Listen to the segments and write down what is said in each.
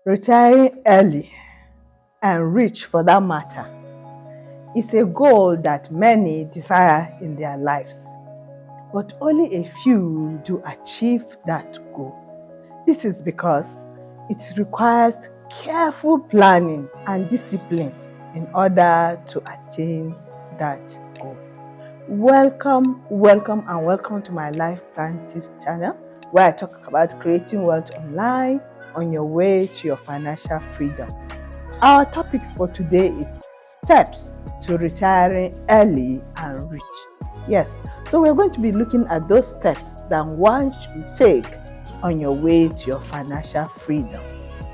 Retiring early and rich for that matter is a goal that many desire in their lives, but only a few do achieve that goal. This is because it requires careful planning and discipline in order to attain that goal. Welcome to my Life Plan Tips channel, where I talk about creating wealth online on your way to your financial freedom. Our topic for today is steps to retiring early and rich. Yes, so we're going to be looking at those steps that one should take on your way to your financial freedom.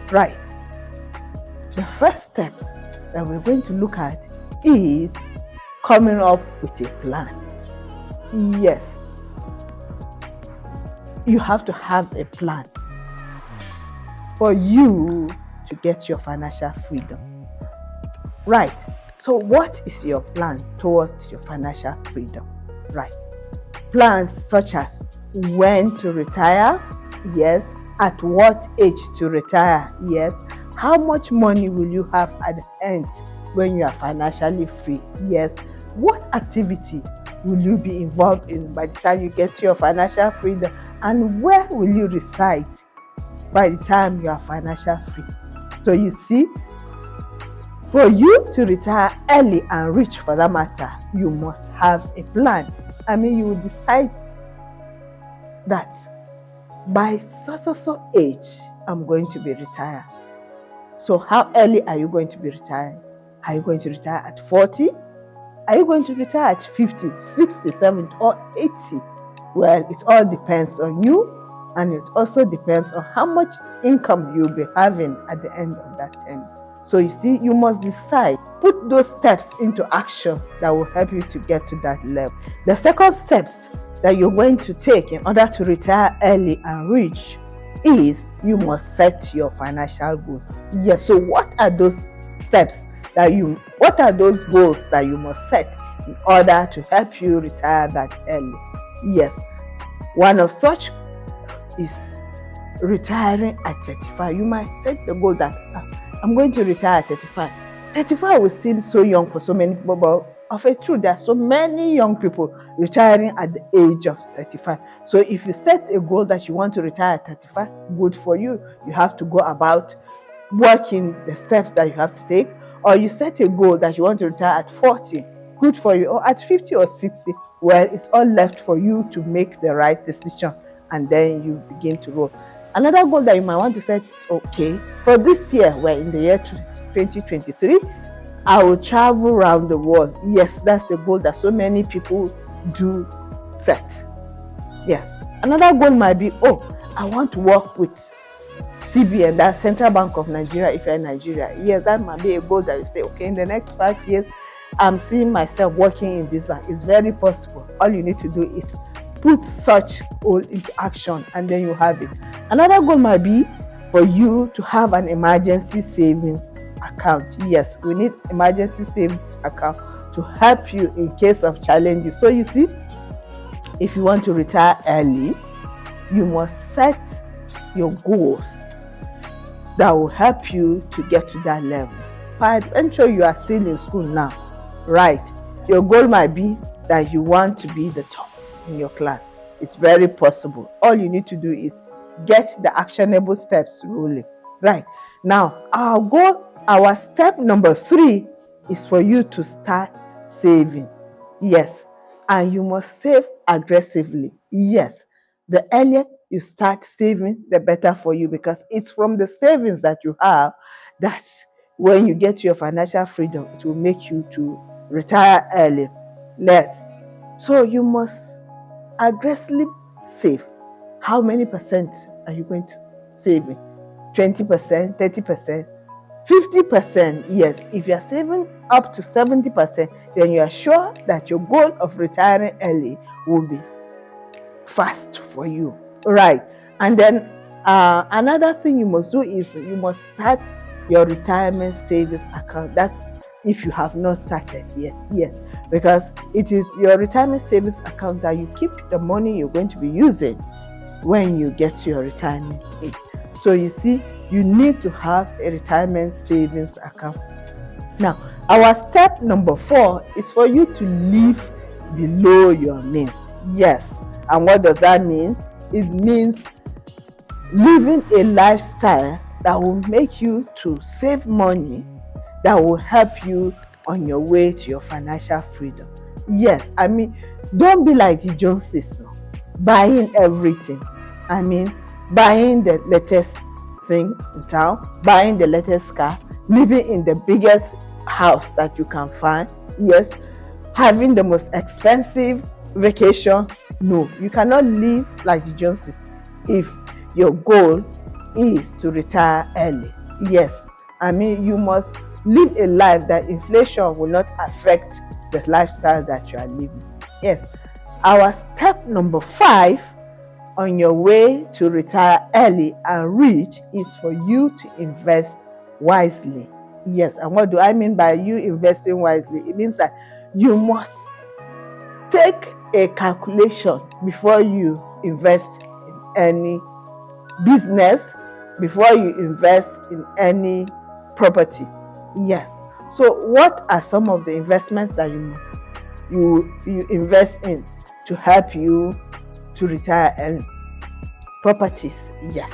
Right. The first step that we're going to look at is coming up with a plan. Yes, you have to have a plan for you to get your financial freedom. Right. So what is your plan towards your financial freedom? Right. Plans such as when to retire, yes, at what age to retire, yes, how much money will you have at the end when you are financially free, yes, what activity will you be involved in by the time you get to your financial freedom, and where will you reside by the time you are financially free. So you see, for you to retire early and rich for that matter, you must have a plan. You will decide that by so age, I'm going to be retired. So how early are you going to be retired? Are you going to retire at 40? Are you going to retire at 50, 60, 70, or 80? Well, it all depends on you, and it also depends on how much income you'll be having at the end of that term. So you see, you must decide, put those steps into action that will help you to get to that level. The second steps that you're going to take in order to retire early and rich is you must set your financial goals. Yes, so what are those steps what are those goals that you must set in order to help you retire that early? Yes, one of such is retiring at 35. You might set the goal that I'm going to retire at 35. 35 will seem so young for so many people, but of a truth, there are so many young people retiring at the age of 35. So if you set a goal that you want to retire at 35, good for you. You have to go about working the steps that you have to take. Or you set a goal that you want to retire at 40, good for you. Or at 50 or 60, well, it's all left for you to make the right decision, and then you begin to roll. Another goal that you might want to set, okay, for this year, we're in the year 2023, I will travel around the world. Yes, that's a goal that so many people do set. Yes. Another goal might be, I want to work with CBN, that's Central Bank of Nigeria, if you're in Nigeria. Yes, that might be a goal that you say, okay, in the next 5 years, I'm seeing myself working in this bank. It's very possible. All you need to do is put such goal into action, and then you have it. Another goal might be for you to have an emergency savings account. Yes, we need emergency savings account to help you in case of challenges. So you see, if you want to retire early, you must set your goals that will help you to get to that level. I'm sure you are still in school now, right? Your goal might be that you want to be the top in your class. It's very possible. All you need to do is get the actionable steps rolling. Right. Now, our step number 3 is for you to start saving. Yes. And you must save aggressively. Yes. The earlier you start saving, the better for you, because it's from the savings that you have that when you get to your financial freedom, it will make you to retire early. So you must aggressively save. How many percent are you going to save? 20%, 30%, 50%. Yes, if you are saving up to 70%, then you are sure that your goal of retiring early will be fast for you. Right. And then another thing you must do is you must start your retirement savings account. That's if you have not started yet. Yes, because it is your retirement savings account that you keep the money you're going to be using when you get to your retirement age. So you see, you need to have a retirement savings account. Now, our step number 4 is for you to live below your means. Yes. And what does that mean? It means living a lifestyle that will make you to save money, that will help you on your way to your financial freedom. Yes, I mean, don't be like the Joneses, buying everything. I mean, buying the latest thing in town, buying the latest car, living in the biggest house that you can find. Yes, having the most expensive vacation. No, you cannot live like the Joneses if your goal is to retire early. Yes, I mean, you must live a life that inflation will not affect the lifestyle that you are living. Yes, our step number 5 on your way to retire early and rich is for you to invest wisely. Yes, and what do I mean by you investing wisely? It means that you must take a calculation before you invest in any business, before you invest in any property. Yes. So what are some of the investments that you invest in to help you to retire early? Properties. Yes.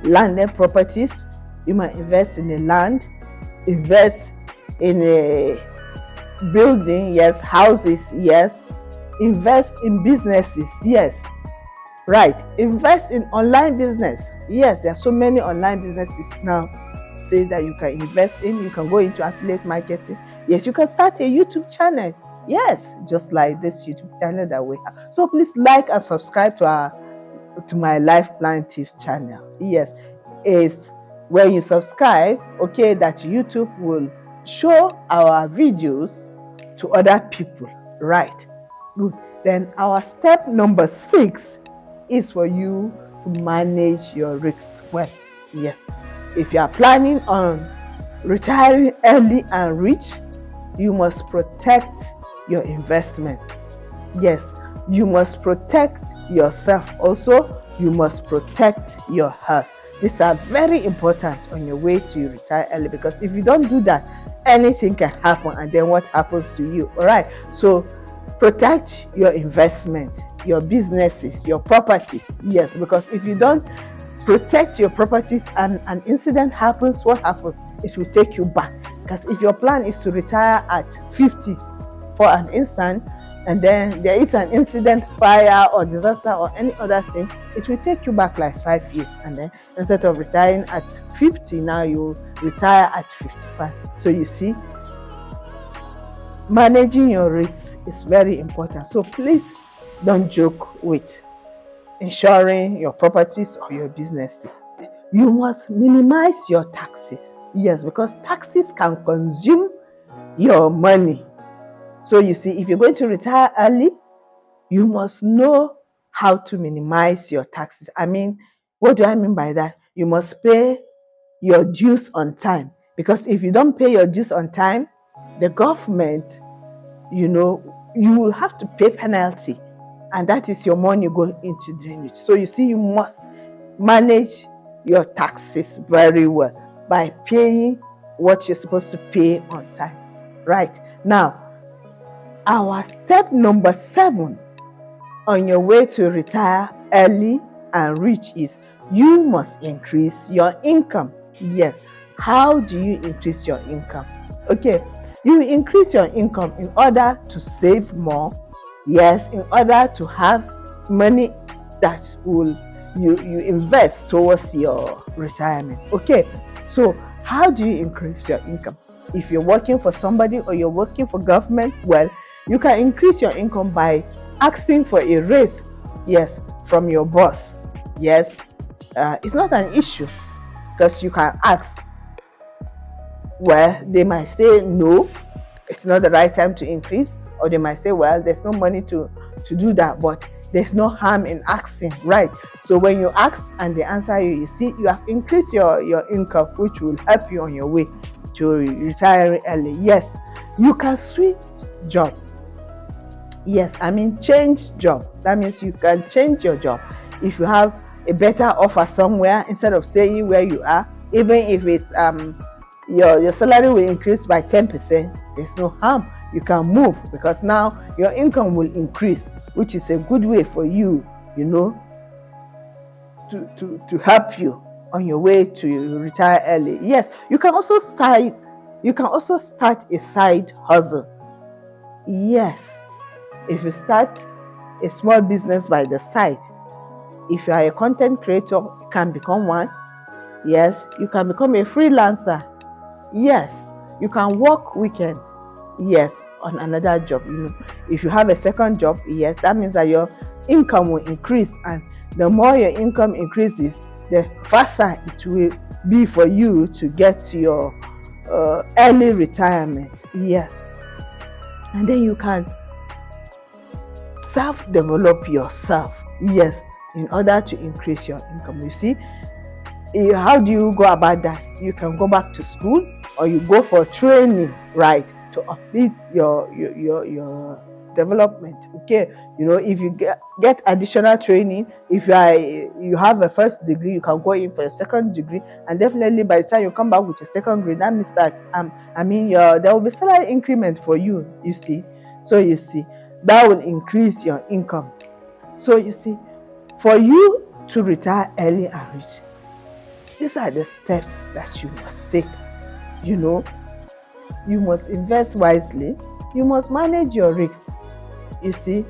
Landed properties. You might invest in a land, invest in a building. Yes. Houses. Yes. Invest in businesses. Yes. Right. Invest in online business. Yes, there are so many online businesses now that you can invest in. You can go into affiliate marketing. Yes, you can start a YouTube channel. Yes, just like this YouTube channel that we have. So please like and subscribe to my Life Plan Tips channel. Yes, it's when you subscribe, okay, that YouTube will show our videos to other people. Right. Good. Then our step number 6 is for you to manage your risks well. Yes. If you are planning on retiring early and rich, you must protect your investment. Yes. You must protect yourself also. You must protect your health. These are very important on your way to retire early, because if you don't do that, anything can happen, and then what happens to you? All right. So protect your investment, your businesses, your properties. Yes, because if you don't protect your properties and an incident happens, what happens? It will take you back. Because if your plan is to retire at 50 for an instant, and then there is an incident, fire or disaster or any other thing, it will take you back like 5 years. And then instead of retiring at 50, now you retire at 55. So you see, managing your risks is very important. So please don't joke with insuring your properties or your businesses. You must minimize your taxes. Yes, because taxes can consume your money. So you see, if you're going to retire early, you must know how to minimize your taxes. I mean, what do I mean by that? You must pay your dues on time. Because if you don't pay your dues on time, the government, you will have to pay penalty. And that is your money going into drainage. So you see, you must manage your taxes very well by paying what you're supposed to pay on time. Right. Now, our step number 7 on your way to retire early and rich is you must increase your income. Yes. How do you increase your income? Okay. You increase your income in order to save more. Yes, in order to have money that will you invest towards your retirement. Okay, so how do you increase your income? If you're working for somebody or you're working for government, well, you can increase your income by asking for a raise. Yes, from your boss. Yes, it's not an issue, because you can ask. Well, they might say no, it's not the right time to increase. Or they might say, well, there's no money to do that, but there's no harm in asking, right? So when you ask and they answer you, you see, you have increased your income, which will help you on your way to retiring early. Yes, you can switch job. Yes, I mean change job. That means you can change your job. If you have a better offer somewhere instead of staying where you are. Even if it's your salary will increase by 10%, there's no harm. You can move because now your income will increase, which is a good way for you, to help you on your way to retire early. Yes, you can also start a side hustle. Yes, if you start a small business by the side, if you are a content creator, you can become one. Yes, you can become a freelancer. Yes, you can work weekends. Yes, on another job. If you have a second job, yes, that means that your income will increase, and the more your income increases, the faster it will be for you to get to your early retirement. Yes, and then you can self-develop yourself. Yes, in order to increase your income. You see, how do you go about that? You can go back to school, or you go for training, right, to uplift your development. Okay, if you get additional training, if you have a first degree, you can go in for a second degree, and definitely by the time you come back with a second degree, that means that there will be salary increment for you. You see, so you see that will increase your income. So you see, for you to retire early and rich, these are the steps that you must take. You must invest wisely. You must manage your risks. You see,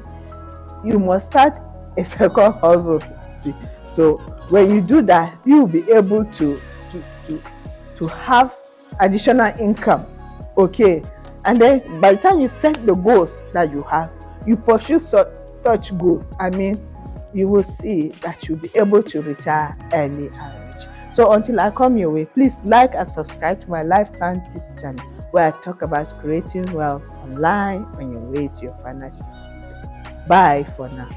you must start a second hustle. See, so when you do that, you will be able to have additional income. Okay, and then by the time you set the goals that you have, you pursue such goals. You will see that you'll be able to retire early and rich. So until I come your way, please like and subscribe to my Lifetime Tips channel, where I talk about creating wealth online on your way to your financial freedom. Bye for now.